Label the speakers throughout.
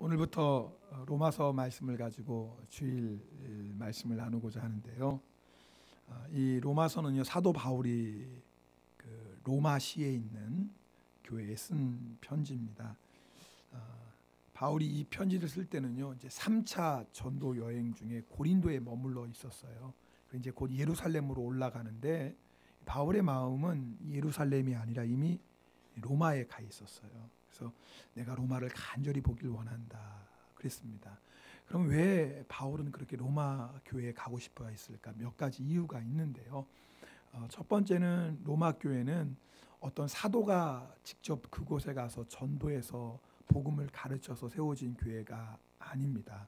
Speaker 1: 오늘부터 로마서 말씀을 가지고 주일 말씀을 나누고자 하는데요. 이 로마서는요, 사도 바울이 그 로마시에 있는 교회에 쓴 편지입니다. 바울이 이 편지를 쓸 때는요, 이제 3차 전도 여행 중에 고린도에 머물러 있었어요. 이제 곧 예루살렘으로 올라가는데 바울의 마음은 예루살렘이 아니라 이미 로마에 가 있었어요. 그래서 내가 로마를 간절히 보길 원한다 그랬습니다. 그럼 왜 바울은 그렇게 로마 교회에 가고 싶어 했을까? 몇 가지 이유가 있는데요. 첫 번째는 로마 교회는 어떤 사도가 직접 그곳에 가서 전도해서 복음을 가르쳐서 세워진 교회가 아닙니다.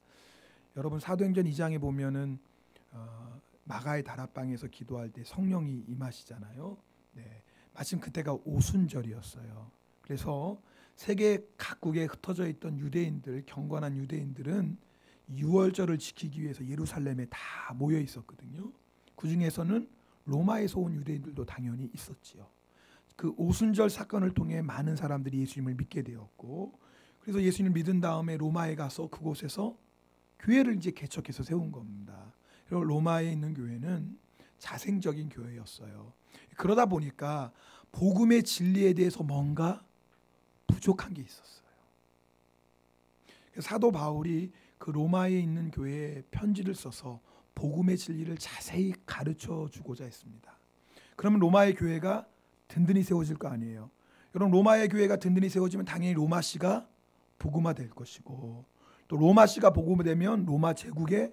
Speaker 1: 여러분 사도행전 2장에 보면은 마가의 다락방에서 기도할 때 성령이 임하시잖아요. 네, 마침 그때가 오순절이었어요. 그래서 세계 각국에 흩어져 있던 유대인들, 경건한 유대인들은 유월절을 지키기 위해서 예루살렘에 다 모여 있었거든요. 그 중에서는 로마에서 온 유대인들도 당연히 있었지요. 그 오순절 사건을 통해 많은 사람들이 예수님을 믿게 되었고, 그래서 예수님을 믿은 다음에 로마에 가서 그곳에서 교회를 이제 개척해서 세운 겁니다. 그리고 로마에 있는 교회는 자생적인 교회였어요. 그러다 보니까 복음의 진리에 대해서 뭔가 부족한 게 있었어요. 사도 바울이 그 로마에 있는 교회에 편지를 써서 복음의 진리를 자세히 가르쳐 주고자 했습니다. 그러면 로마의 교회가 든든히 세워질 거 아니에요. 여러분 로마의 교회가 든든히 세워지면 당연히 로마시가 복음화될 것이고, 또 로마시가 복음화되면 로마 제국에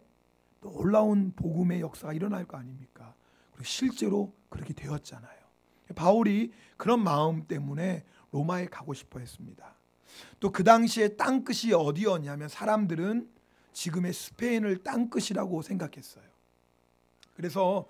Speaker 1: 놀라운 복음의 역사가 일어날 거 아닙니까? 그리고 실제로 그렇게 되었잖아요. 바울이 그런 마음 때문에 로마에 가고 싶어 했습니다. 또 그 당시에 땅끝이 어디였냐면 사람들은 지금의 스페인을 땅끝이라고 생각했어요. 그래서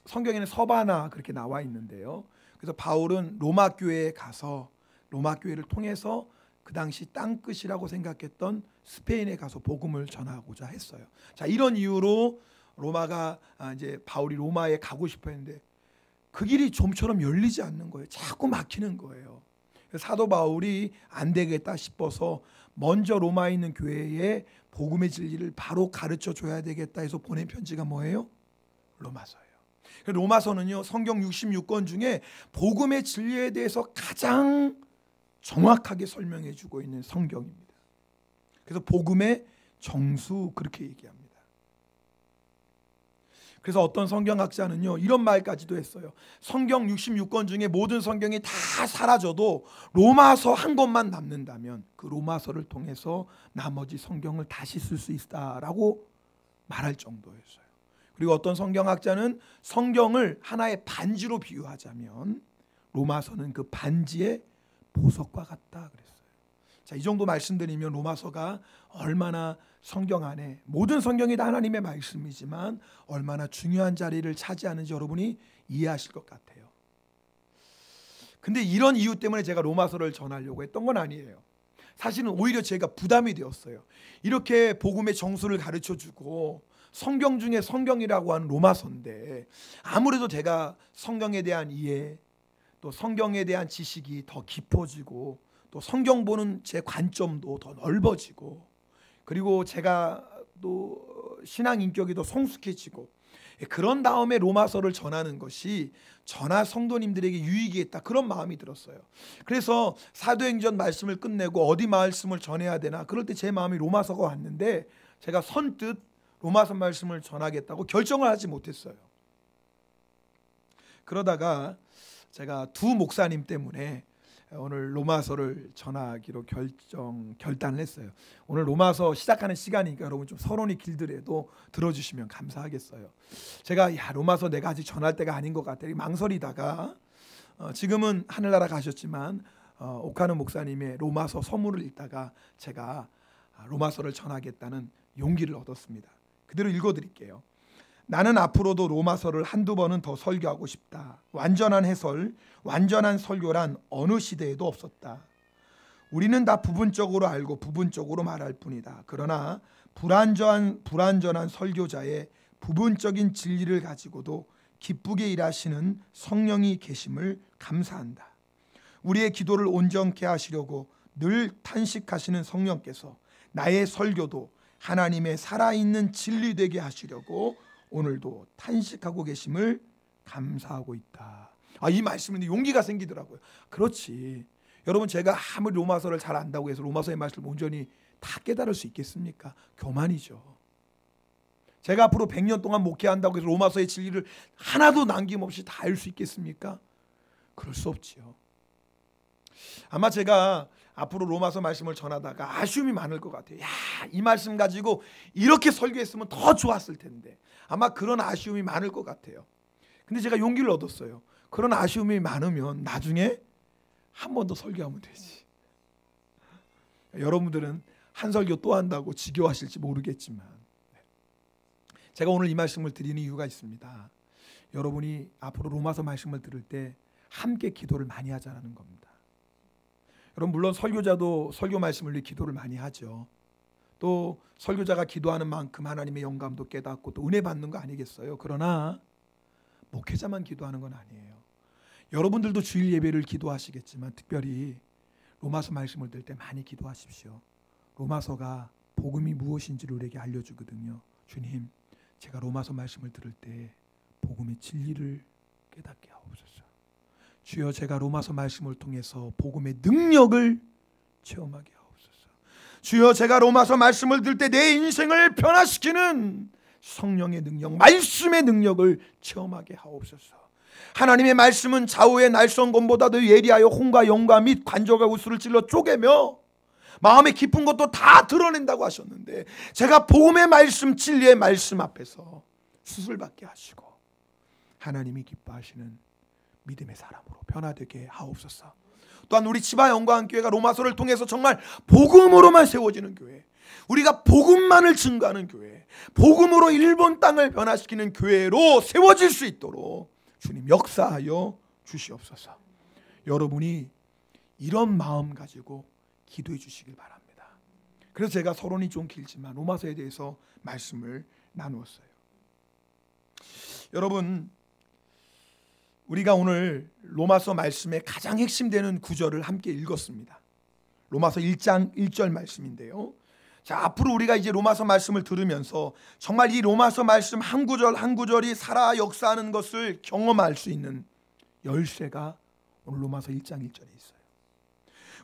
Speaker 1: 성경에는 서바나 그렇게 나와 있는데요. 그래서 바울은 로마 교회에 가서 로마 교회를 통해서 그 당시 땅끝이라고 생각했던 스페인에 가서 복음을 전하고자 했어요. 자, 이런 이유로 로마가 이제 바울이 로마에 가고 싶어 했는데 그 길이 좀처럼 열리지 않는 거예요. 자꾸 막히는 거예요. 사도 바울이 안 되겠다 싶어서 먼저 로마에 있는 교회에 복음의 진리를 바로 가르쳐 줘야 되겠다 해서 보낸 편지가 뭐예요? 로마서예요. 로마서는요, 성경 66권 중에 복음의 진리에 대해서 가장 정확하게 설명해 주고 있는 성경입니다. 그래서 복음의 정수 그렇게 얘기합니다. 그래서 어떤 성경학자는요, 이런 말까지도 했어요. 성경 66권 중에 모든 성경이 다 사라져도 로마서 한 권만 남는다면 그 로마서를 통해서 나머지 성경을 다시 쓸 수 있다라고 말할 정도였어요. 그리고 어떤 성경학자는 성경을 하나의 반지로 비유하자면 로마서는 그 반지의 보석과 같다 그랬어요. 자, 이 정도 말씀드리면 로마서가 얼마나 성경 안에 모든 성경이 다 하나님의 말씀이지만 얼마나 중요한 자리를 차지하는지 여러분이 이해하실 것 같아요. 근데 이런 이유 때문에 제가 로마서를 전하려고 했던 건 아니에요. 사실은 오히려 제가 부담이 되었어요. 이렇게 복음의 정수를 가르쳐주고 성경 중에 성경이라고 하는 로마서인데 아무래도 제가 성경에 대한 이해, 또 성경에 대한 지식이 더 깊어지고 또 성경 보는 제 관점도 더 넓어지고, 그리고 제가 또 신앙 인격이 더 성숙해지고, 그런 다음에 로마서를 전하는 것이 저나 성도님들에게 유익이 있다 그런 마음이 들었어요. 그래서 사도행전 말씀을 끝내고 어디 말씀을 전해야 되나 그럴 때 제 마음이 로마서가 왔는데 제가 선뜻 로마서 말씀을 전하겠다고 결정을 하지 못했어요. 그러다가 제가 두 목사님 때문에 오늘 로마서를 전하기로 결단을 했어요. 오늘 로마서 시작하는 시간이니까 여러분 좀 서론이 길더라도 들어주시면 감사하겠어요. 제가 로마서 내가 아직 전할 때가 아닌 것 같아 망설이다가 지금은 하늘나라 가셨지만 오카노 목사님의 로마서 서문을 읽다가 제가 로마서를 전하겠다는 용기를 얻었습니다. 그대로 읽어드릴게요. 나는 앞으로도 로마서를 한두 번은 더 설교하고 싶다. 완전한 해설, 완전한 설교란 어느 시대에도 없었다. 우리는 다 부분적으로 알고 부분적으로 말할 뿐이다. 그러나 불완전한 설교자의 부분적인 진리를 가지고도 기쁘게 일하시는 성령이 계심을 감사한다. 우리의 기도를 온전케 하시려고 늘 탄식하시는 성령께서 나의 설교도 하나님의 살아있는 진리 되게 하시려고 오늘도 탄식하고 계심을 감사하고 있다. 이 말씀은 용기가 생기더라고요. 그렇지. 여러분, 제가 아무리 로마서를 잘 안다고 해서 로마서의 말씀을 온전히 다 깨달을 수 있겠습니까? 교만이죠. 제가 앞으로 100년 동안 목회한다고 해서 로마서의 진리를 하나도 남김없이 다 알 수 있겠습니까? 그럴 수 없지요. 아마 제가 앞으로 로마서 말씀을 전하다가 아쉬움이 많을 것 같아요. 이 말씀 가지고 이렇게 설교했으면 더 좋았을 텐데. 아마 그런 아쉬움이 많을 것 같아요. 근데 제가 용기를 얻었어요. 그런 아쉬움이 많으면 나중에 한 번 더 설교하면 되지. 여러분들은 한 설교 또 한다고 지겨워하실지 모르겠지만, 제가 오늘 이 말씀을 드리는 이유가 있습니다. 여러분이 앞으로 로마서 말씀을 들을 때 함께 기도를 많이 하자는 겁니다. 여러분, 물론 설교자도 설교 말씀을 위해 기도를 많이 하죠. 또 설교자가 기도하는 만큼 하나님의 영감도 깨닫고 또 은혜 받는 거 아니겠어요? 그러나 목회자만 기도하는 건 아니에요. 여러분들도 주일 예배를 기도하시겠지만 특별히 로마서 말씀을 들 때 많이 기도하십시오. 로마서가 복음이 무엇인지를 우리에게 알려주거든요. 주님, 제가 로마서 말씀을 들을 때 복음의 진리를 깨닫게 하옵소서. 주여, 제가 로마서 말씀을 통해서 복음의 능력을 체험하게 하옵소서. 주여, 제가 로마서 말씀을 들을 때 내 인생을 변화시키는 성령의 능력, 말씀의 능력을 체험하게 하옵소서. 하나님의 말씀은 좌우의 날성검보다도 예리하여 혼과 영과 및 관절과 우수를 찔러 쪼개며 마음의 깊은 것도 다 드러낸다고 하셨는데, 제가 복음의 말씀, 진리의 말씀 앞에서 수술받게 하시고 하나님이 기뻐하시는 믿음의 사람으로 변화되게 하옵소서. 또한 우리 치바 영광교회가 로마서를 통해서 정말 복음으로만 세워지는 교회, 우리가 복음만을 증거하는 교회, 복음으로 일본 땅을 변화시키는 교회로 세워질 수 있도록 주님 역사하여 주시옵소서. 여러분이 이런 마음 가지고 기도해 주시길 바랍니다. 그래서 제가 서론이 좀 길지만 로마서에 대해서 말씀을 나누었어요. 여러분, 우리가 오늘 로마서 말씀의 가장 핵심되는 구절을 함께 읽었습니다. 로마서 1장 1절 말씀인데요. 자, 앞으로 우리가 이제 로마서 말씀을 들으면서 정말 이 로마서 말씀 한 구절 한 구절이 살아 역사하는 것을 경험할 수 있는 열쇠가 오늘 로마서 1장 1절에 있어요.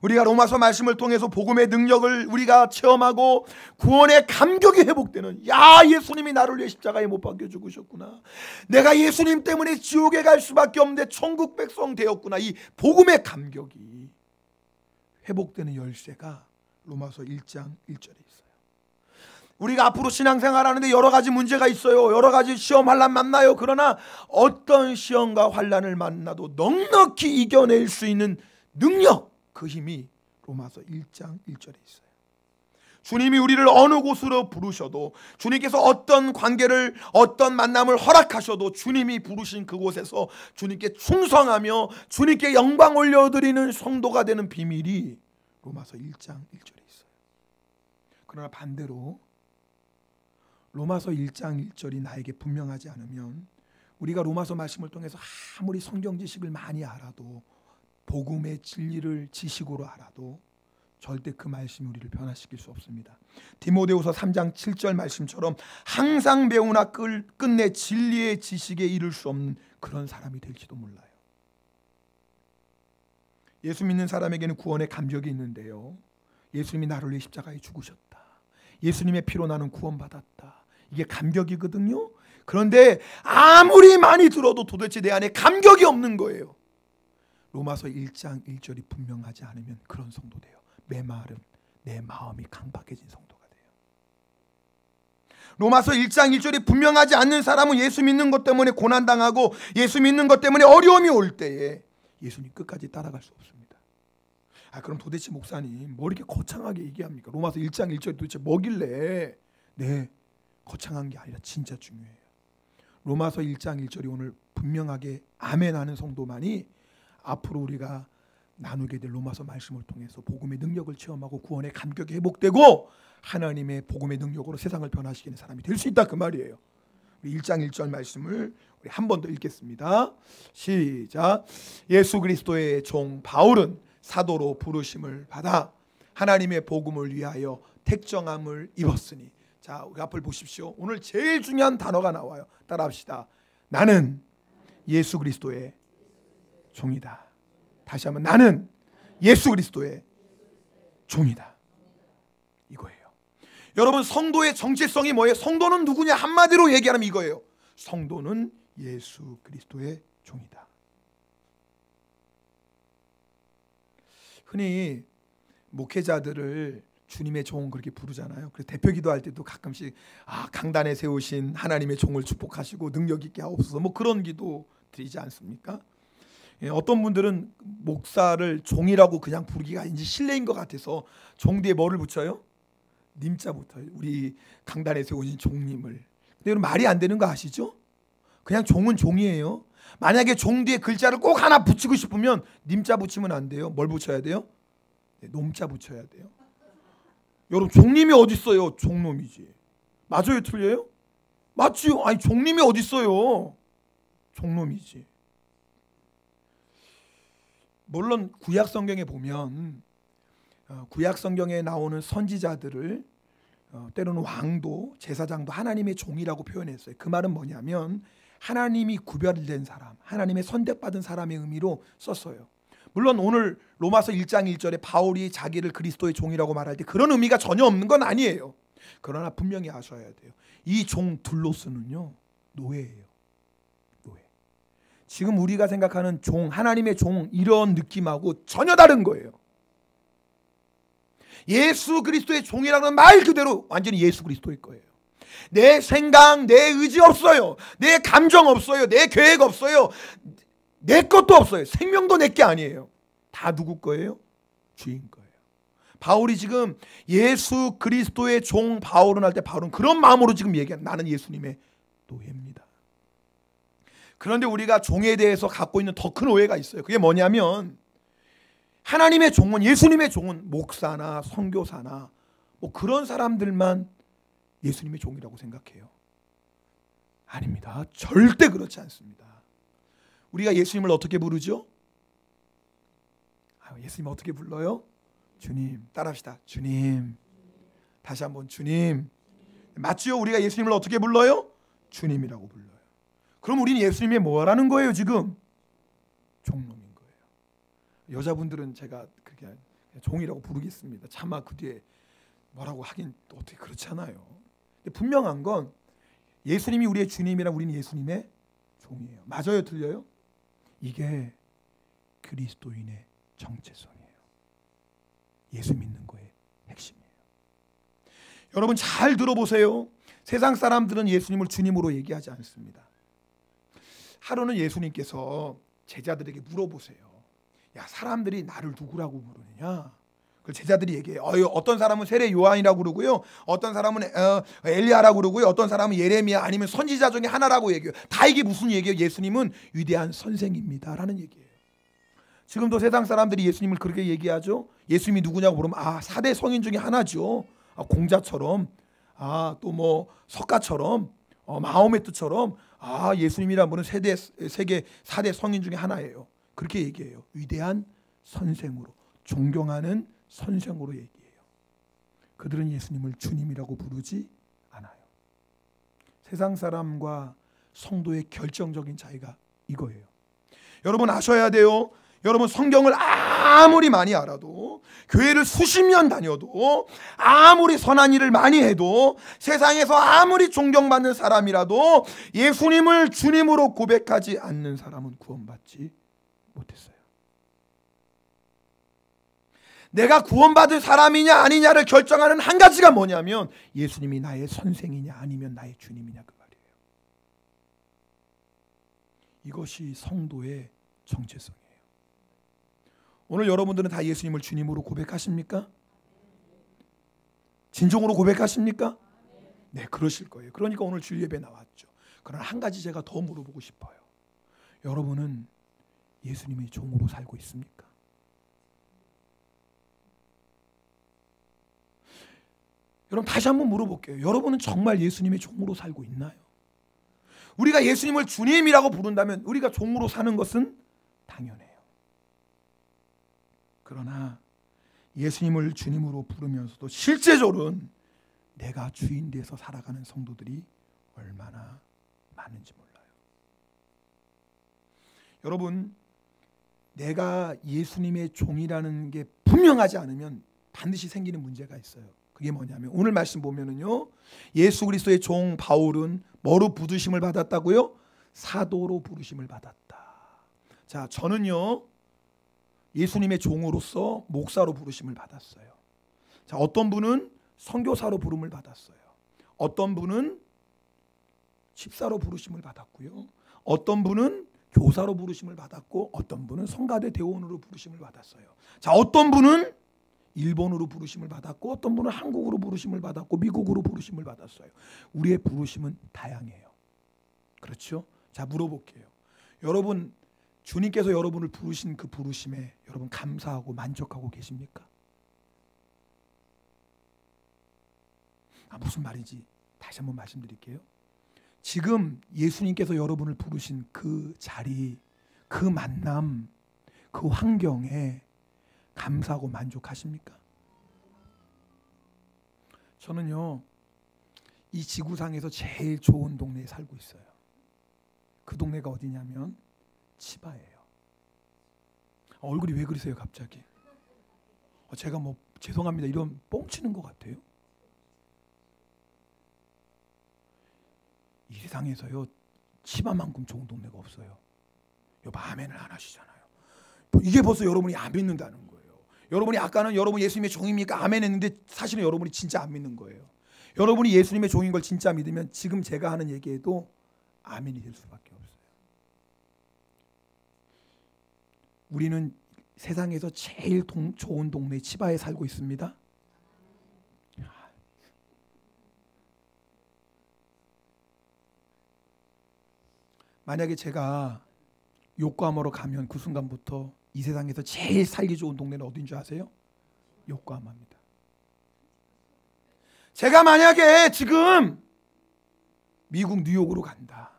Speaker 1: 우리가 로마서 말씀을 통해서 복음의 능력을 우리가 체험하고 구원의 감격이 회복되는, 예수님이 나를 위해 십자가에 못 박혀 죽으셨구나, 내가 예수님 때문에 지옥에 갈 수밖에 없는데 천국 백성 되었구나, 이 복음의 감격이 회복되는 열쇠가 로마서 1장 1절에 있어요. 우리가 앞으로 신앙생활 하는데 여러 가지 문제가 있어요. 여러 가지 시험 환난 만나요. 그러나 어떤 시험과 환난을 만나도 넉넉히 이겨낼 수 있는 능력, 그 힘이 로마서 1장 1절에 있어요. 주님이 우리를 어느 곳으로 부르셔도, 주님께서 어떤 관계를, 어떤 만남을 허락하셔도 주님이 부르신 그곳에서 주님께 충성하며 주님께 영광 올려드리는 성도가 되는 비밀이 로마서 1장 1절에 있어요. 그러나 반대로 로마서 1장 1절이 나에게 분명하지 않으면, 우리가 로마서 말씀을 통해서 아무리 성경 지식을 많이 알아도, 복음의 진리를 지식으로 알아도 절대 그 말씀이 우리를 변화시킬 수 없습니다. 디모데후서 3장 7절 말씀처럼 항상 배우나 끝내 진리의 지식에 이를 수 없는 그런 사람이 될지도 몰라요. 예수 믿는 사람에게는 구원의 감격이 있는데요, 예수님이 나를 위해 십자가에 죽으셨다, 예수님의 피로 나는 구원받았다, 이게 감격이거든요. 그런데 아무리 많이 들어도 도대체 내 안에 감격이 없는 거예요. 로마서 1장 1절이 분명하지 않으면 그런 성도 돼요. 메마른 내 마음이 강박해진 성도가 돼요. 로마서 1장 1절이 분명하지 않는 사람은 예수 믿는 것 때문에 고난당하고 예수 믿는 것 때문에 어려움이 올 때에 예수님 끝까지 따라갈 수 없습니다. 그럼 도대체 목사님 뭐 이렇게 거창하게 얘기합니까? 로마서 1장 1절이 도대체 뭐길래? 네, 거창한 게 아니라 진짜 중요해요. 로마서 1장 1절이 오늘 분명하게 아멘하는 성도만이 앞으로 우리가 나누게 될 로마서 말씀을 통해서 복음의 능력을 체험하고 구원의 감격이 회복되고 하나님의 복음의 능력으로 세상을 변화시키는 사람이 될 수 있다, 그 말이에요. 우리 1장 1절 말씀을 우리 한 번 더 읽겠습니다. 시작. 예수 그리스도의 종 바울은 사도로 부르심을 받아 하나님의 복음을 위하여 택정함을 입었으니. 자, 우리 앞을 보십시오. 오늘 제일 중요한 단어가 나와요. 따라합시다. 나는 예수 그리스도의 종이다. 다시 한번, 나는 예수 그리스도의 종이다. 이거예요. 여러분, 성도의 정체성이 뭐예요? 성도는 누구냐? 한마디로 얘기하면 이거예요. 성도는 예수 그리스도의 종이다. 흔히 목회자들을 주님의 종 그렇게 부르잖아요. 그래서 대표 기도할 때도 가끔씩 강단에 세우신 하나님의 종을 축복하시고 능력 있게 하옵소서, 뭐 그런 기도 드리지 않습니까? 어떤 분들은 목사를 종이라고 그냥 부르기가 이제 실례인 것 같아서 종 뒤에 뭐를 붙여요? 님자 붙어요. 우리 강단에 세우신 종님을. 근데 여러분, 말이 안 되는 거 아시죠? 그냥 종은 종이에요. 만약에 종 뒤에 글자를 꼭 하나 붙이고 싶으면 님자 붙이면 안 돼요. 뭘 붙여야 돼요? 놈자 붙여야 돼요. 여러분, 종님이 어디 있어요? 종놈이지. 맞아요, 틀려요? 맞지요. 아니, 종님이 어디 있어요? 종놈이지. 물론 구약 성경에 보면 구약 성경에 나오는 선지자들을 때로는 왕도 제사장도 하나님의 종이라고 표현했어요. 그 말은 뭐냐면 하나님이 구별된 사람, 하나님의 선택받은 사람의 의미로 썼어요. 물론 오늘 로마서 1장 1절에 바울이 자기를 그리스도의 종이라고 말할 때 그런 의미가 전혀 없는 건 아니에요. 그러나 분명히 아셔야 돼요. 이 종 둘로스는요, 노예예요. 노예. 지금 우리가 생각하는 종, 하나님의 종, 이런 느낌하고 전혀 다른 거예요. 예수 그리스도의 종이라는 말 그대로 완전히 예수 그리스도일 거예요. 내 생각, 내 의지 없어요. 내 감정 없어요. 내 계획 없어요. 내 것도 없어요. 생명도 내 게 아니에요. 다 누구 거예요? 주인 거예요. 바울이 지금 예수 그리스도의 종 바울은 할 때 바울은 그런 마음으로 지금 얘기하는, 나는 예수님의 노예입니다. 그런데 우리가 종에 대해서 갖고 있는 더 큰 오해가 있어요. 그게 뭐냐면 하나님의 종은, 예수님의 종은 목사나 선교사나 뭐 그런 사람들만 예수님의 종이라고 생각해요. 아닙니다. 절대 그렇지 않습니다. 우리가 예수님을 어떻게 부르죠? 예수님 어떻게 불러요? 주님. 따라합시다. 주님. 다시 한번, 주님. 맞지요? 우리가 예수님을 어떻게 불러요? 주님이라고 불러요. 그럼 우리는 예수님의 뭐라는 거예요 지금? 종놈인 거예요. 여자분들은 제가 그렇게 종이라고 부르겠습니다. 차마 그 뒤에 뭐라고 하긴 또 어떻게 그렇잖아요. 근데 분명한 건 예수님이 우리의 주님이라 우리는 예수님의 종이에요. 맞아요, 틀려요? 이게 그리스도인의 정체성이에요. 예수 믿는 거의 핵심이에요. 여러분 잘 들어보세요. 세상 사람들은 예수님을 주님으로 얘기하지 않습니다. 하루는 예수님께서 제자들에게 물어보세요. 야, 사람들이 나를 누구라고 부르느냐? 그 제자들이 얘기해요. 어떤 사람은 세례 요한이라고 그러고요, 어떤 사람은 엘리야라고 그러고요, 어떤 사람은 예레미야 아니면 선지자 중에 하나라고 얘기해요. 다 이게 무슨 얘기예요? 예수님은 위대한 선생입니다라는 얘기예요. 지금도 세상 사람들이 예수님을 그렇게 얘기하죠. 예수님이 누구냐고 물으면 4대 성인 중에 하나죠. 공자처럼, 또 뭐 석가처럼, 마호메트처럼, 예수님이란 분은 세계 4대 성인 중에 하나예요. 그렇게 얘기해요. 위대한 선생으로, 존경하는 선생으로 얘기해요. 그들은 예수님을 주님이라고 부르지 않아요. 세상 사람과 성도의 결정적인 차이가 이거예요. 여러분 아셔야 돼요. 여러분 성경을 아무리 많이 알아도, 교회를 수십 년 다녀도, 아무리 선한 일을 많이 해도, 세상에서 아무리 존경받는 사람이라도 예수님을 주님으로 고백하지 않는 사람은 구원받지 못했어요. 내가 구원받을 사람이냐 아니냐를 결정하는 한 가지가 뭐냐면 예수님이 나의 선생이냐 아니면 나의 주님이냐, 그 말이에요. 이것이 성도의 정체성이에요. 오늘 여러분들은 다 예수님을 주님으로 고백하십니까? 진정으로 고백하십니까? 네, 그러실 거예요. 그러니까 오늘 주일 예배 나왔죠. 그러나 한 가지 제가 더 물어보고 싶어요. 여러분은 예수님의 종으로 살고 있습니까? 여러분 다시 한번 물어볼게요. 여러분은 정말 예수님의 종으로 살고 있나요? 우리가 예수님을 주님이라고 부른다면 우리가 종으로 사는 것은 당연해요. 그러나 예수님을 주님으로 부르면서도 실제적으로는 내가 주인 돼서 살아가는 성도들이 얼마나 많은지 몰라요. 여러분, 내가 예수님의 종이라는 게 분명하지 않으면 반드시 생기는 문제가 있어요. 그게 뭐냐면 오늘 말씀 보면은요, 예수 그리스도의 종 바울은 뭐로 부르심을 받았다고요? 사도로 부르심을 받았다. 자, 저는요 예수님의 종으로서 목사로 부르심을 받았어요. 자, 어떤 분은 선교사로 부름을 받았어요. 어떤 분은 집사로 부르심을 받았고요. 어떤 분은 교사로 부르심을 받았고, 어떤 분은 성가대 대원으로 부르심을 받았어요. 자, 어떤 분은 일본으로 부르심을 받았고, 어떤 분은 한국으로 부르심을 받았고, 미국으로 부르심을 받았어요. 우리의 부르심은 다양해요. 그렇죠? 자, 물어볼게요. 여러분, 주님께서 여러분을 부르신 그 부르심에 여러분 감사하고 만족하고 계십니까? 무슨 말인지 다시 한번 말씀드릴게요. 지금 예수님께서 여러분을 부르신 그 자리, 그 만남, 그 환경에 감사하고 만족하십니까? 저는요, 이 지구상에서 제일 좋은 동네에 살고 있어요. 그 동네가 어디냐면 치바예요. 얼굴이 왜 그러세요 갑자기? 제가 뭐 죄송합니다 이런 뻥치는 것 같아요. 이 세상에서요 치바만큼 좋은 동네가 없어요. 여보 아멘을 안 하시잖아요. 이게 벌써 여러분이 안 믿는다는 거예요. 여러분이 아까는 여러분 예수님의 종입니까? 아멘 했는데 사실은 여러분이 진짜 안 믿는 거예요. 여러분이 예수님의 종인 걸 진짜 믿으면 지금 제가 하는 얘기에도 아멘이 될 수밖에 없어요. 우리는 세상에서 제일 좋은 동네 치바에 살고 있습니다. 만약에 제가 요코하마로 가면 그 순간부터 이 세상에서 제일 살기 좋은 동네는 어딘 줄 아세요? 요코하마입니다. 제가 만약에 지금 미국 뉴욕으로 간다.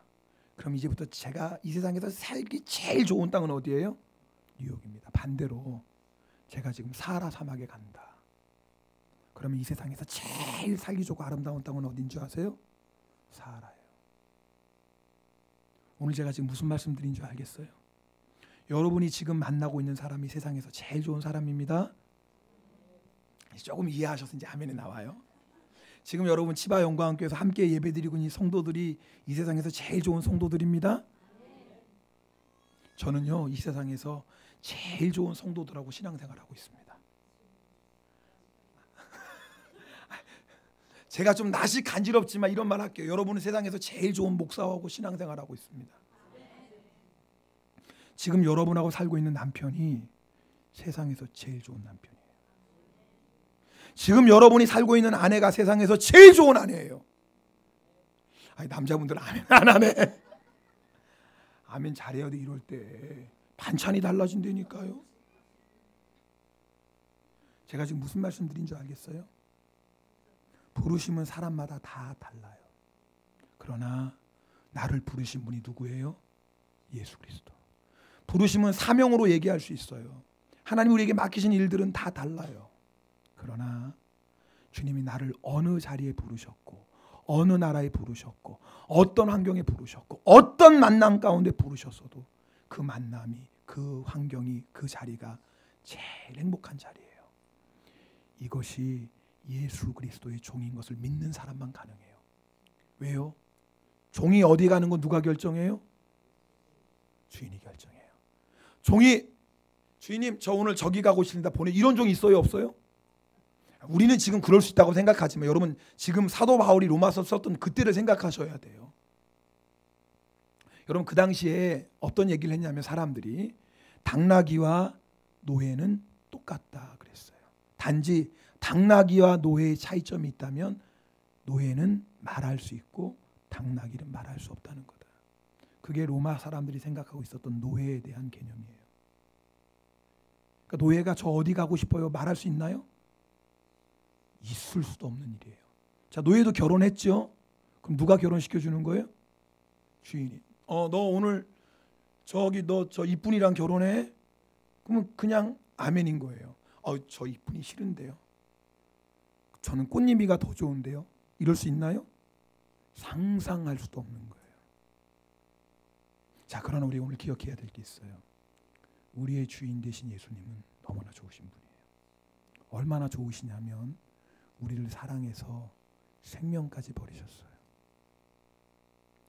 Speaker 1: 그럼 이제부터 제가 이 세상에서 살기 제일 좋은 땅은 어디예요? 뉴욕입니다. 반대로 제가 지금 사하라 사막에 간다. 그러면 이 세상에서 제일 살기 좋고 아름다운 땅은 어딘 줄 아세요? 사하라예요. 오늘 제가 지금 무슨 말씀 드린 줄 알겠어요? 여러분이 지금 만나고 있는 사람이 세상에서 제일 좋은 사람입니다. 조금 이해하셔서 이제 아멘이 나와요. 지금 여러분 치바 영광교회에서 함께 예배드리고 있는 성도들이 이 세상에서 제일 좋은 성도들입니다. 저는요 이 세상에서 제일 좋은 성도들하고 신앙생활하고 있습니다. 제가 좀 낯이 간지럽지만 이런 말 할게요. 여러분은 세상에서 제일 좋은 목사하고 신앙생활하고 있습니다. 지금 여러분하고 살고 있는 남편이 세상에서 제일 좋은 남편이에요. 지금 여러분이 살고 있는 아내가 세상에서 제일 좋은 아내예요. 아니, 남자분들은 아멘 안 하네. 아멘 잘해야 돼. 이럴 때 반찬이 달라진다니까요. 제가 지금 무슨 말씀 드린 줄 알겠어요? 부르심은 사람마다 다 달라요. 그러나 나를 부르신 분이 누구예요? 예수 그리스도. 부르심은 사명으로 얘기할 수 있어요. 하나님 우리에게 맡기신 일들은 다 달라요. 그러나 주님이 나를 어느 자리에 부르셨고, 어느 나라에 부르셨고, 어떤 환경에 부르셨고, 어떤 만남 가운데 부르셨어도 그 만남이, 그 환경이, 그 자리가 제일 행복한 자리예요. 이것이 예수 그리스도의 종인 것을 믿는 사람만 가능해요. 왜요? 종이 어디 가는 건 누가 결정해요? 주인이 결정해요. 종이 주인님 저 오늘 저기 가고 싶습니다. 보내 이런 종이 있어요 없어요? 우리는 지금 그럴 수 있다고 생각하지만 여러분 지금 사도 바울이 로마서 썼던 그때를 생각하셔야 돼요. 여러분 그 당시에 어떤 얘기를 했냐면 사람들이 당나귀와 노예는 똑같다 그랬어요. 단지 당나귀와 노예의 차이점이 있다면 노예는 말할 수 있고 당나귀는 말할 수 없다는 거다. 그게 로마 사람들이 생각하고 있었던 노예에 대한 개념이에요. 그러니까 노예가 저 어디 가고 싶어요? 말할 수 있나요? 있을 수도 없는 일이에요. 자, 노예도 결혼했죠? 그럼 누가 결혼시켜 주는 거예요? 주인이. 너 오늘 저기 너 저 이쁜이랑 결혼해? 그러면 그냥 아멘인 거예요. 저 이분이 싫은데요. 저는 꽃님이가 더 좋은데요. 이럴 수 있나요? 상상할 수도 없는 거예요. 자, 그러나 우리 오늘 기억해야 될 게 있어요. 우리의 주인 되신 예수님은 너무나 좋으신 분이에요. 얼마나 좋으시냐면 우리를 사랑해서 생명까지 버리셨어요.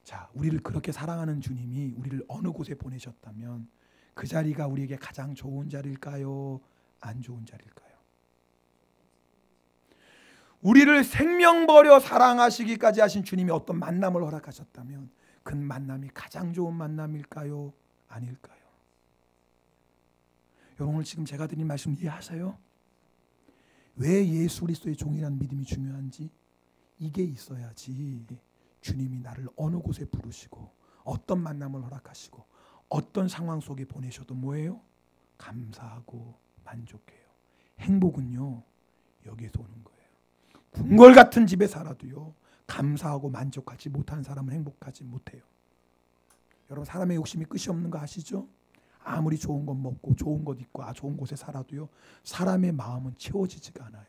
Speaker 1: 자, 우리를 그렇게 사랑하는 주님이 우리를 어느 곳에 보내셨다면 그 자리가 우리에게 가장 좋은 자리일까요? 안 좋은 자리일까요? 우리를 생명 버려 사랑하시기까지 하신 주님이 어떤 만남을 허락하셨다면 그 만남이 가장 좋은 만남일까요? 아닐까요? 여러분, 오늘 지금 제가 드린 말씀 이해하세요? 왜 예수 그리스도의 종이라는 믿음이 중요한지 이게 있어야지 주님이 나를 어느 곳에 부르시고 어떤 만남을 허락하시고 어떤 상황 속에 보내셔도 뭐예요? 감사하고 만족해요. 행복은요, 여기에서 오는 거예요. 궁궐 같은 집에 살아도요, 감사하고 만족하지 못하는 사람은 행복하지 못해요. 여러분, 사람의 욕심이 끝이 없는 거 아시죠? 아무리 좋은 것 먹고 좋은 것 입고 좋은 곳에 살아도요, 사람의 마음은 채워지지가 않아요.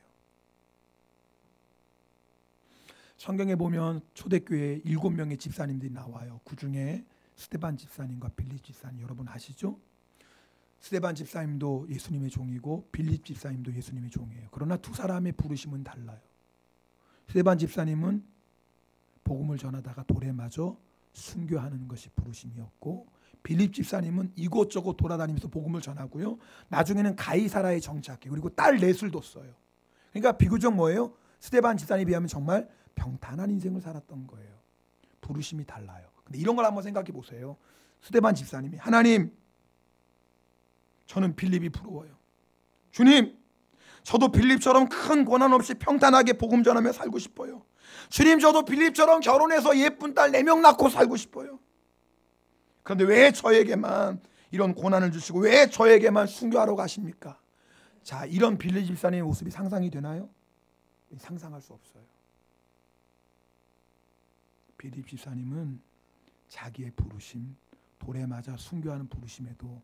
Speaker 1: 성경에 보면 초대교회에 7명의 집사님들이 나와요. 그 중에 스데반 집사님과 빌립 집사님, 여러분 아시죠? 스데반 집사님도 예수님의 종이고 빌립 집사님도 예수님의 종이에요. 그러나 두 사람의 부르심은 달라요. 스데반 집사님은 복음을 전하다가 돌에 맞아 순교하는 것이 부르심이었고, 빌립 집사님은 이곳저곳 돌아다니면서 복음을 전하고요, 나중에는 가이사라에 정착해 그리고 딸 넷을 뒀어요. 그러니까 비교적 뭐예요? 스데반 집사님에 비하면 정말 평탄한 인생을 살았던 거예요. 부르심이 달라요. 근데 이런 걸 한번 생각해 보세요. 스데반 집사님이, 하나님, 저는 빌립이 부러워요. 주님, 저도 빌립처럼 큰 고난 없이 평탄하게 복음 전하며 살고 싶어요. 주님, 저도 빌립처럼 결혼해서 예쁜 딸 4명 낳고 살고 싶어요. 그런데 왜 저에게만 이런 고난을 주시고 왜 저에게만 순교하러 가십니까? 자, 이런 빌립 집사님의 모습이 상상이 되나요? 상상할 수 없어요. 빌립 집사님은 자기의 부르심, 돌에 맞아 순교하는 부르심에도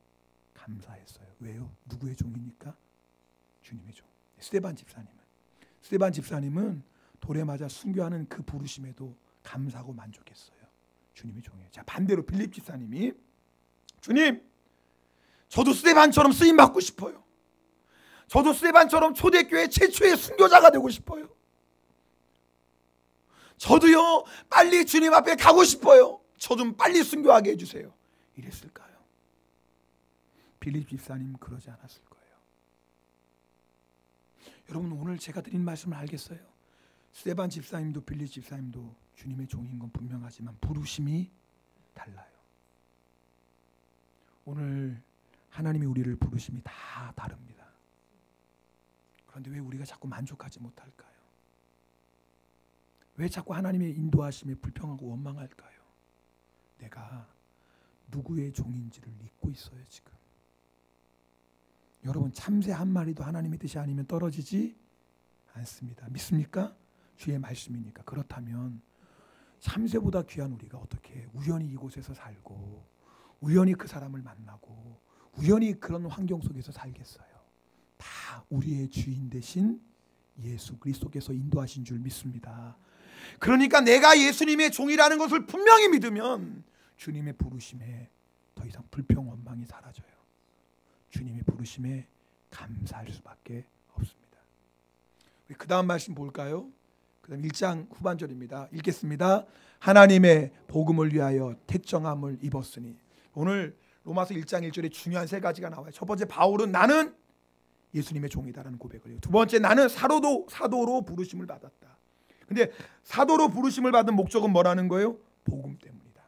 Speaker 1: 감사했어요. 왜요? 누구의 종이니까? 주님의 종. 스데반 집사님은 돌에 맞아 순교하는 그 부르심에도 감사하고 만족했어요. 주님의 종이에요. 자, 반대로 빌립 집사님이, 주님, 저도 스데반처럼 쓰임 받고 싶어요. 저도 스데반처럼 초대교회 최초의 순교자가 되고 싶어요. 저도요, 빨리 주님 앞에 가고 싶어요. 저 좀 빨리 순교하게 해주세요. 이랬을까요? 빌립 집사님 그러지 않았을 거예요. 여러분, 오늘 제가 드린 말씀을 알겠어요? 스데반 집사님도 빌립 집사님도 주님의 종인 건 분명하지만 부르심이 달라요. 오늘 하나님이 우리를 부르심이 다 다릅니다. 그런데 왜 우리가 자꾸 만족하지 못할까요? 왜 자꾸 하나님의 인도하심에 불평하고 원망할까요? 내가 누구의 종인지를 잊고 있어요, 지금. 여러분, 참새 한 마리도 하나님의 뜻이 아니면 떨어지지 않습니다. 믿습니까? 주의 말씀이니까. 그렇다면 참새보다 귀한 우리가 어떻게 우연히 이곳에서 살고 우연히 그 사람을 만나고 우연히 그런 환경 속에서 살겠어요? 다 우리의 주인 되신 예수 그리스도께서 인도하신 줄 믿습니다. 그러니까 내가 예수님의 종이라는 것을 분명히 믿으면 주님의 부르심에 더 이상 불평 원망이 사라져요. 주님의 부르심에 감사할 수밖에 없습니다. 그 다음 말씀 볼까요? 그 다음 1장 후반절입니다. 읽겠습니다. 하나님의 복음을 위하여 택정함을 입었으니. 오늘 로마서 1장 1절에 중요한 3가지가 나와요. 첫 번째, 바울은 나는 예수님의 종이다라는 고백을 해요. 두 번째, 나는 사도로 부르심을 받았다. 근데 사도로 부르심을 받은 목적은 뭐라는 거예요? 복음 때문이다.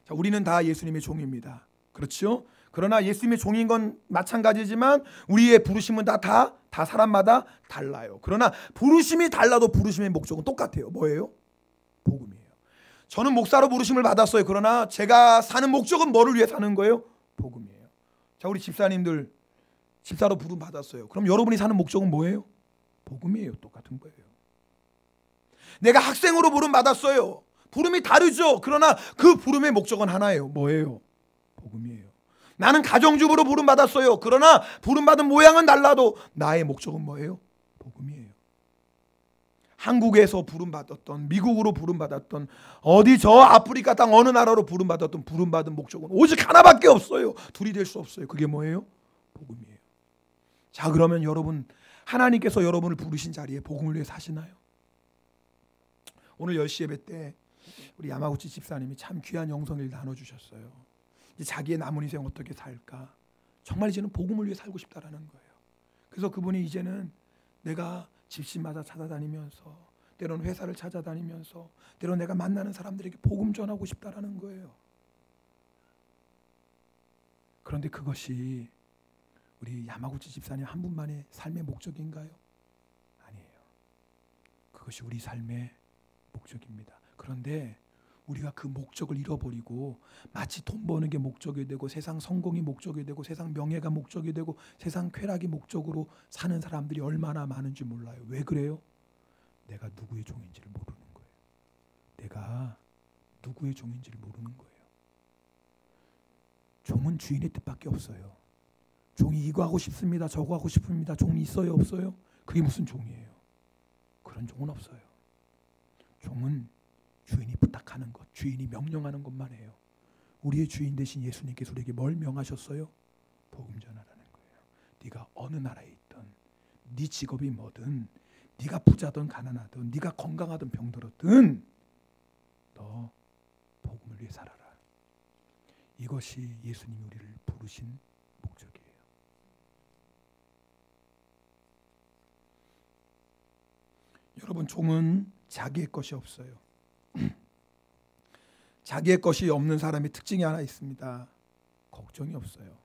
Speaker 1: 자, 우리는 다 예수님의 종입니다. 그렇죠? 그러나 예수님의 종인 건 마찬가지지만 우리의 부르심은 다 사람마다 달라요. 그러나 부르심이 달라도 부르심의 목적은 똑같아요. 뭐예요? 복음이에요. 저는 목사로 부르심을 받았어요. 그러나 제가 사는 목적은 뭐를 위해 사는 거예요? 복음이에요. 자, 우리 집사님들 집사로 부름 받았어요. 그럼 여러분이 사는 목적은 뭐예요? 복음이에요. 똑같은 거예요. 내가 학생으로 부름 받았어요. 부름이 다르죠. 그러나 그 부름의 목적은 하나예요. 뭐예요? 복음이에요. 나는 가정주부로 부름받았어요. 그러나 부름받은 모양은 달라도 나의 목적은 뭐예요? 복음이에요. 한국에서 부름받았던, 미국으로 부름받았던, 어디 저 아프리카 땅 어느 나라로 부름받았던 부름받은 목적은 오직 하나밖에 없어요. 둘이 될 수 없어요. 그게 뭐예요? 복음이에요. 자, 그러면 여러분, 하나님께서 여러분을 부르신 자리에 복음을 위해 사시나요? 오늘 10시 예배 때 우리 야마구치 집사님이 참 귀한 영성을 나눠주셨어요. 이제 자기의 남은 인생 어떻게 살까? 정말 이제는 복음을 위해 살고 싶다라는 거예요. 그래서 그분이 이제는 내가 집집마다 찾아다니면서, 때로는 회사를 찾아다니면서, 때로는 내가 만나는 사람들에게 복음 전하고 싶다라는 거예요. 그런데 그것이 우리 야마구치 집사님 한 분만의 삶의 목적인가요? 아니에요. 그것이 우리 삶의 목적입니다. 그런데 우리가 그 목적을 잃어버리고 마치 돈 버는 게 목적이 되고 세상 성공이 목적이 되고 세상 명예가 목적이 되고 세상 쾌락이 목적으로 사는 사람들이 얼마나 많은지 몰라요. 왜 그래요? 내가 누구의 종인지를 모르는 거예요. 내가 누구의 종인지를 모르는 거예요. 종은 주인의 뜻밖에 없어요. 종이 이거 하고 싶습니다. 저거 하고 싶습니다. 종이 있어요? 없어요? 그게 무슨 종이에요? 그런 종은 없어요. 종은 주인이 부탁하는 것, 주인이 명령하는 것만 해요. 우리의 주인 되신 예수님께서 우리에게 뭘 명하셨어요? 복음 전하라는 거예요. 네가 어느 나라에 있든, 네 직업이 뭐든, 네가 부자든 가난하든, 네가 건강하든 병들었든 너 복음을 위해 살아라. 이것이 예수님이 우리를 부르신 목적이에요. 여러분, 종은 자기의 것이 없어요. 자기의 것이 없는 사람의 특징이 하나 있습니다. 걱정이 없어요.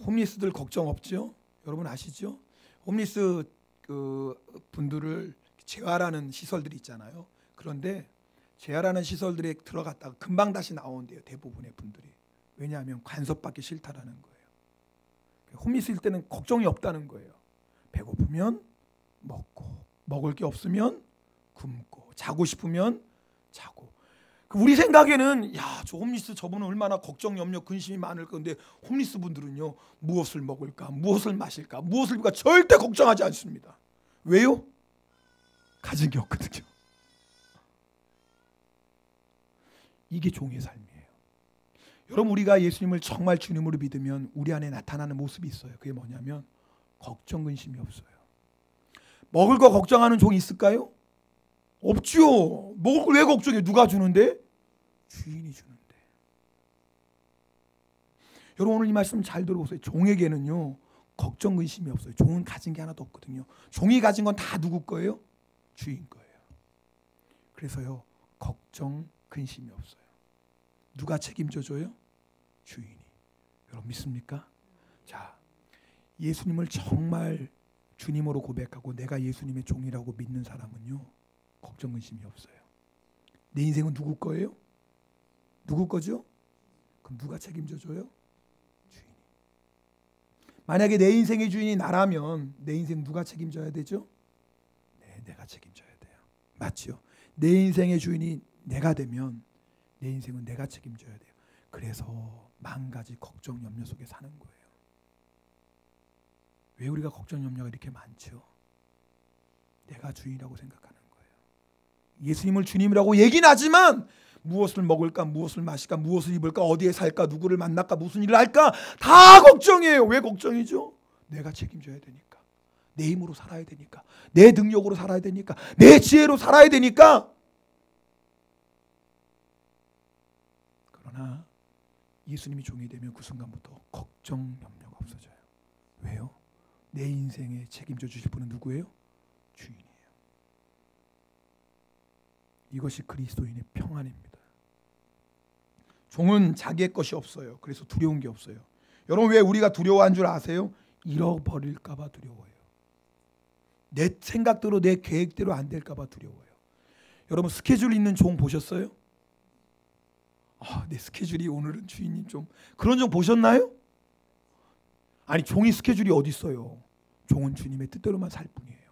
Speaker 1: 홈리스들 걱정 없죠? 여러분 아시죠? 홈리스 분들을 재활하는 시설들이 있잖아요. 그런데 재활하는 시설들에 들어갔다가 금방 다시 나온대요. 대부분의 분들이. 왜냐하면 간섭받기 싫다라는 거예요. 홈리스일 때는 걱정이 없다는 거예요. 배고프면 먹고, 먹을 게 없으면 굶고, 자고 싶으면 자고. 우리 생각에는 저 홈리스 저분은 얼마나 걱정, 염려, 근심이 많을 건데 홈리스 분들은요, 무엇을 먹을까, 무엇을 마실까, 무엇을 입을까 절대 걱정하지 않습니다. 왜요? 가진 게 없거든요. 이게 종의 삶이에요. 여러분, 우리가 예수님을 정말 주님으로 믿으면 우리 안에 나타나는 모습이 있어요. 그게 뭐냐면 걱정, 근심이 없어요. 먹을 거 걱정하는 종이 있을까요? 없죠. 먹을 걸 왜 걱정해? 누가 주는데? 주인이 주는데. 여러분, 오늘 이 말씀 잘 들어보세요. 종에게는요, 걱정, 근심이 없어요. 종은 가진 게 하나도 없거든요. 종이 가진 건 다 누구 거예요? 주인 거예요. 그래서요, 걱정, 근심이 없어요. 누가 책임져 줘요? 주인이. 여러분 믿습니까? 자, 예수님을 정말 주님으로 고백하고 내가 예수님의 종이라고 믿는 사람은요, 걱정, 근심이 없어요. 내 인생은 누구 거예요? 누구 거죠? 그럼 누가 책임져 줘요? 주인이. 만약에 내 인생의 주인이 나라면 내 인생 누가 책임져야 되죠? 네, 내가 책임져야 돼요. 맞죠? 내 인생의 주인이 내가 되면 내 인생은 내가 책임져야 돼요. 그래서 만 가지 걱정, 염려 속에 사는 거예요. 왜 우리가 걱정, 염려가 이렇게 많죠? 내가 주인이라고 생각하는 거예요. 예수님을 주님이라고 얘기는 하지만 무엇을 먹을까, 무엇을 마실까, 무엇을 입을까, 어디에 살까, 누구를 만날까, 무슨 일을 할까 다 걱정이에요. 왜 걱정이죠? 내가 책임져야 되니까. 내 힘으로 살아야 되니까. 내 능력으로 살아야 되니까. 내 지혜로 살아야 되니까. 그러나 예수님이 종이 되면 그 순간부터 걱정, 염려가 없어져요. 왜요? 내 인생에 책임져 주실 분은 누구예요? 주인이에요. 이것이 그리스도인의 평안입니다. 종은 자기의 것이 없어요. 그래서 두려운 게 없어요. 여러분, 왜 우리가 두려워한 줄 아세요? 잃어버릴까 봐 두려워요. 내 생각대로, 내 계획대로 안 될까 봐 두려워요. 여러분, 스케줄 있는 종 보셨어요? 내 스케줄이 오늘은 주인님 좀, 그런 종 보셨나요? 아니, 종이 스케줄이 어디 있어요? 종은 주님의 뜻대로만 살 뿐이에요.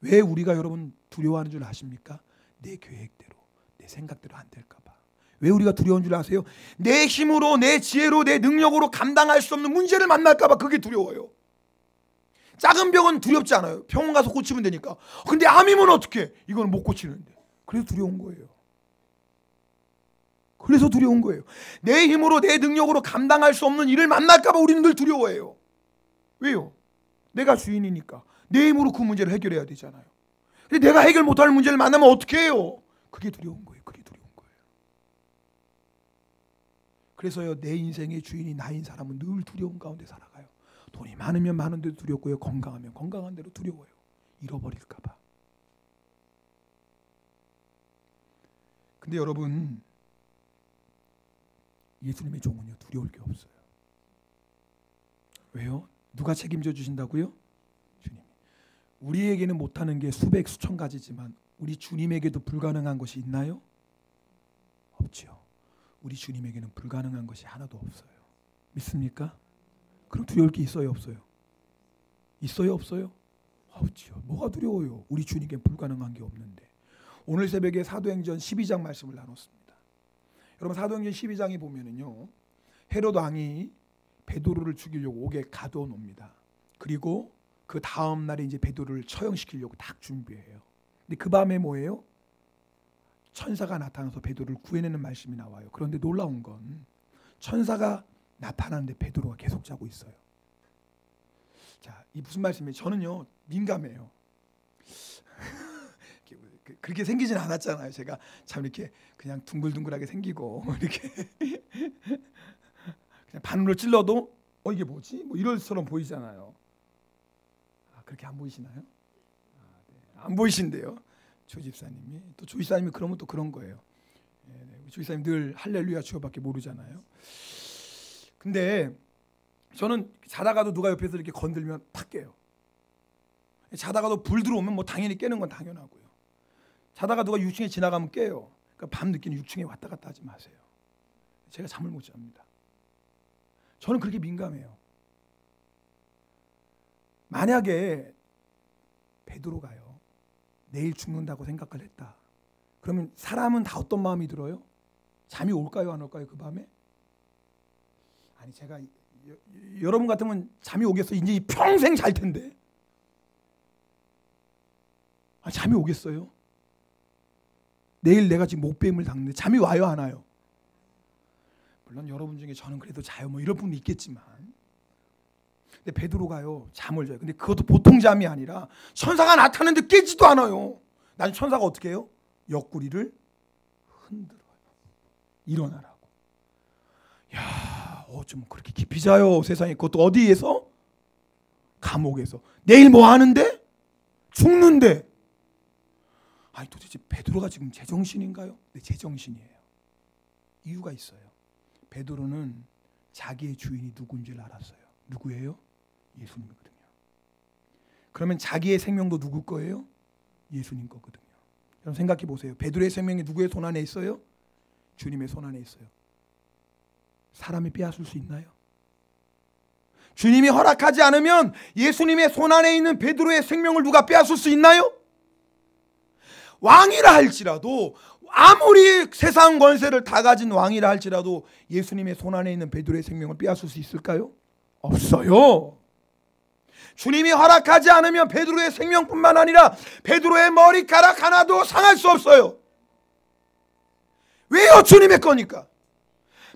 Speaker 1: 왜 우리가 여러분 두려워하는 줄 아십니까? 내 계획대로, 내 생각대로 안 될까 봐. 왜 우리가 두려운 줄 아세요? 내 힘으로, 내 지혜로, 내 능력으로 감당할 수 없는 문제를 만날까 봐 그게 두려워요. 작은 병은 두렵지 않아요. 병원 가서 고치면 되니까. 근데 암이면 어떡해? 이건 못 고치는데. 그래서 두려운 거예요. 그래서 두려운 거예요. 내 힘으로, 내 능력으로 감당할 수 없는 일을 만날까 봐 우리는 늘 두려워해요. 왜요? 내가 주인이니까 내 힘으로 그 문제를 해결해야 되잖아요. 근데 내가 해결 못할 문제를 만나면 어떻게 해요? 그게 두려운 거예요. 그게 두려운 거예요. 그래서요, 내 인생의 주인이 나인 사람은 늘 두려움 가운데 살아가요. 돈이 많으면 많은 대로 두렵고요, 건강하면 건강한 대로 두려워요. 잃어버릴까 봐. 근데 여러분, 예수님의 종은요, 두려울 게 없어요. 왜요? 누가 책임져 주신다고요? 주님이. 우리에게는 못하는 게 수백 수천 가지지만 우리 주님에게도 불가능한 것이 있나요? 없지요. 우리 주님에게는 불가능한 것이 하나도 없어요. 믿습니까? 그럼 두려울 게 있어요, 없어요? 있어요, 없어요? 없지요. 뭐가 두려워요? 우리 주님께 불가능한 게 없는데. 오늘 새벽에 사도행전 12장 말씀을 나눴습니다. 여러분, 사도행전 12장에 보면은요, 헤롯 왕이 베드로를 죽이려고 옥에 가둬놓습니다. 그리고 그 다음 날에 이제 베드로를 처형시키려고 딱 준비해요. 근데 그 밤에 뭐예요? 천사가 나타나서 베드로를 구해내는 말씀이 나와요. 그런데 놀라운 건 천사가 나타나는데 베드로가 계속 자고 있어요. 자, 이 무슨 말씀이에요? 저는요, 민감해요. 그렇게 생기진 않았잖아요. 제가 참 이렇게 그냥 둥글둥글하게 생기고 이렇게 그냥 바늘로 찔러도 이게 뭐지? 뭐 이럴 처럼 보이잖아요. 그렇게 안 보이시나요? 네. 안 보이신데요. 조 집사님이, 또 조 집사님이 그러면 또 그런 거예요. 조 집사님 늘 할렐루야 주어밖에 모르잖아요. 근데 저는 자다가도 누가 옆에서 이렇게 건들면 팍 깨요. 자다가도 불 들어오면 뭐 당연히 깨는 건 당연하고요. 자다가 누가 6층에 지나가면 깨요. 그러니까 밤 늦게는 6층에 왔다 갔다 하지 마세요. 제가 잠을 못 잡니다. 저는 그렇게 민감해요. 만약에 베드로가요, 내일 죽는다고 생각을 했다. 그러면 사람은 다 어떤 마음이 들어요? 잠이 올까요, 안 올까요, 그 밤에? 아니, 제가 여러분 같으면 잠이 오겠어요? 이제 평생 잘 텐데. 잠이 오겠어요? 내일 내가 지금 목뱀을 당는데 잠이 와요, 안 와요? 물론 여러분 중에 저는 그래도 자요, 뭐 이런 분도 있겠지만, 근데 베드로가요, 잠을 자요. 근데 그것도 보통 잠이 아니라 천사가 나타났는데 깨지도 않아요. 난 천사가 어떻게 해요? 옆구리를 흔들어요. 일어나라고. 야, 어쩜 그렇게 깊이 자요, 세상에. 그것도 어디에서? 감옥에서. 내일 뭐 하는데? 죽는데. 아니, 도대체 베드로가 지금 제정신인가요? 네, 제정신이에요. 이유가 있어요. 베드로는 자기의 주인이 누군지를 알았어요. 누구예요? 예수님이거든요. 그러면 자기의 생명도 누구 거예요? 예수님 거거든요. 여러분 생각해 보세요. 베드로의 생명이 누구의 손 안에 있어요? 주님의 손 안에 있어요. 사람이 빼앗을 수 있나요? 주님이 허락하지 않으면 예수님의 손 안에 있는 베드로의 생명을 누가 빼앗을 수 있나요? 왕이라 할지라도, 아무리 세상 권세를 다 가진 왕이라 할지라도 예수님의 손 안에 있는 베드로의 생명을 빼앗을 수 있을까요? 없어요. 주님이 허락하지 않으면 베드로의 생명뿐만 아니라 베드로의 머리카락 하나도 상할 수 없어요. 왜요? 주님의 거니까.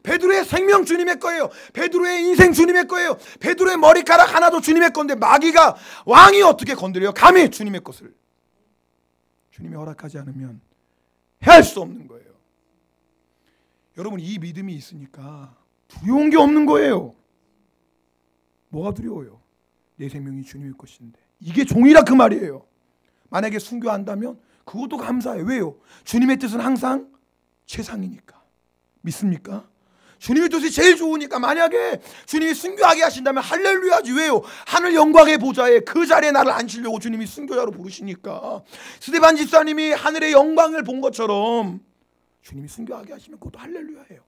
Speaker 1: 베드로의 생명 주님의 거예요. 베드로의 인생 주님의 거예요. 베드로의 머리카락 하나도 주님의 건데 마귀가, 왕이 어떻게 건드려요? 감히 주님의 것을. 주님이 허락하지 않으면 해할 수 없는 거예요. 여러분, 이 믿음이 있으니까 두려운 게 없는 거예요. 뭐가 두려워요? 내 생명이 주님의 것인데. 이게 종이라 그 말이에요. 만약에 순교한다면 그것도 감사해요. 왜요? 주님의 뜻은 항상 최상이니까. 믿습니까? 주님의 뜻이 제일 좋으니까. 만약에 주님이 순교하게 하신다면 할렐루야지. 왜요? 하늘 영광의 보좌에 그 자리에 나를 앉히려고 주님이 순교자로 부르시니까. 스데반 집사님이 하늘의 영광을 본 것처럼 주님이 순교하게 하시면 그것도 할렐루야예요.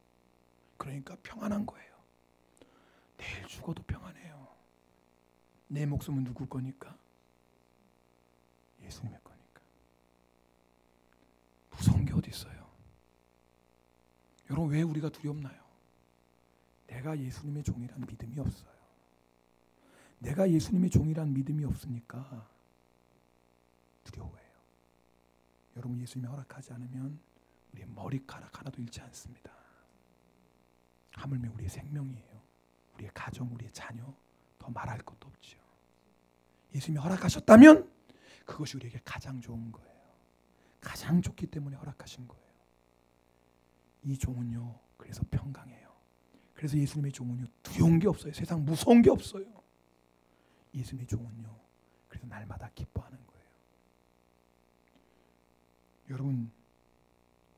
Speaker 1: 그러니까 평안한 거예요. 내일 죽어도 평안해요. 내 목숨은 누구 거니까? 예수님의 거니까. 무서운 게 어디 있어요? 여러분, 왜 우리가 두렵나요? 내가 예수님의 종이라는 믿음이 없어요. 내가 예수님의 종이라는 믿음이 없으니까 두려워해요. 여러분, 예수님이 허락하지 않으면 우리의 머리카락 하나도 잃지 않습니다. 하물며 우리의 생명이에요. 우리의 가정, 우리의 자녀, 더 말할 것도 없죠. 예수님이 허락하셨다면 그것이 우리에게 가장 좋은 거예요. 가장 좋기 때문에 허락하신 거예요. 이 종은요, 그래서 평강해요. 그래서 예수님의 종은요, 두려운 게 없어요. 세상 무서운 게 없어요. 예수님의 종은요, 그래서 날마다 기뻐하는 거예요. 여러분,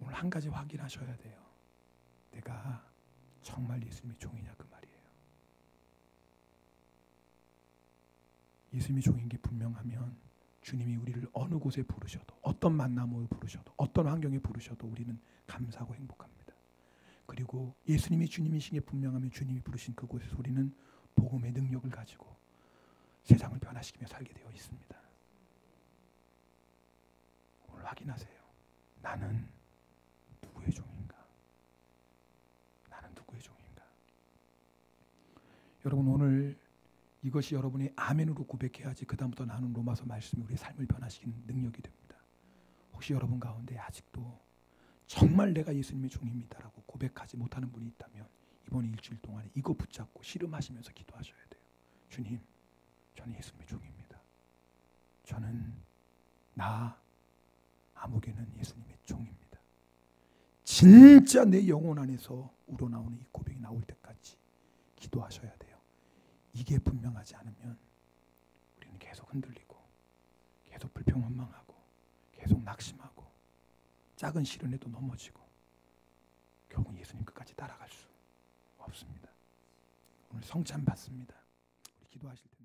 Speaker 1: 오늘 한 가지 확인하셔야 돼요. 내가 정말 예수님의 종이냐, 그 말이에요. 예수님의 종인 게 분명하면 주님이 우리를 어느 곳에 부르셔도, 어떤 만남으로 부르셔도, 어떤 환경에 부르셔도 우리는 감사하고 행복합니다. 그리고 예수님이 주님이신 게 분명하면 주님이 부르신 그곳에서 우리는 복음의 능력을 가지고 세상을 변화시키며 살게 되어 있습니다. 오늘 확인하세요. 나는 누구의 종인가? 나는 누구의 종인가? 여러분, 오늘 이것이 여러분이 아멘으로 고백해야지 그 다음부터 나는 로마서 말씀이 우리의 삶을 변화시키는 능력이 됩니다. 혹시 여러분 가운데 아직도 정말 내가 예수님의 종입니다라고 고백하지 못하는 분이 있다면 이번 일주일 동안에 이거 붙잡고 씨름하시면서 기도하셔야 돼요. 주님, 저는 예수님의 종입니다. 저는 아무개는 예수님의 종입니다. 진짜 내 영혼 안에서 우러나오는 이 고백이 나올 때까지 기도하셔야 돼요. 이게 분명하지 않으면 우리는 계속 흔들리고 계속 불평원망하고 계속 낙심하고 작은 시련에도 넘어지고 결국 예수님 끝까지 따라갈 수 없습니다. 오늘 성찬 받습니다. 우리 기도하실 때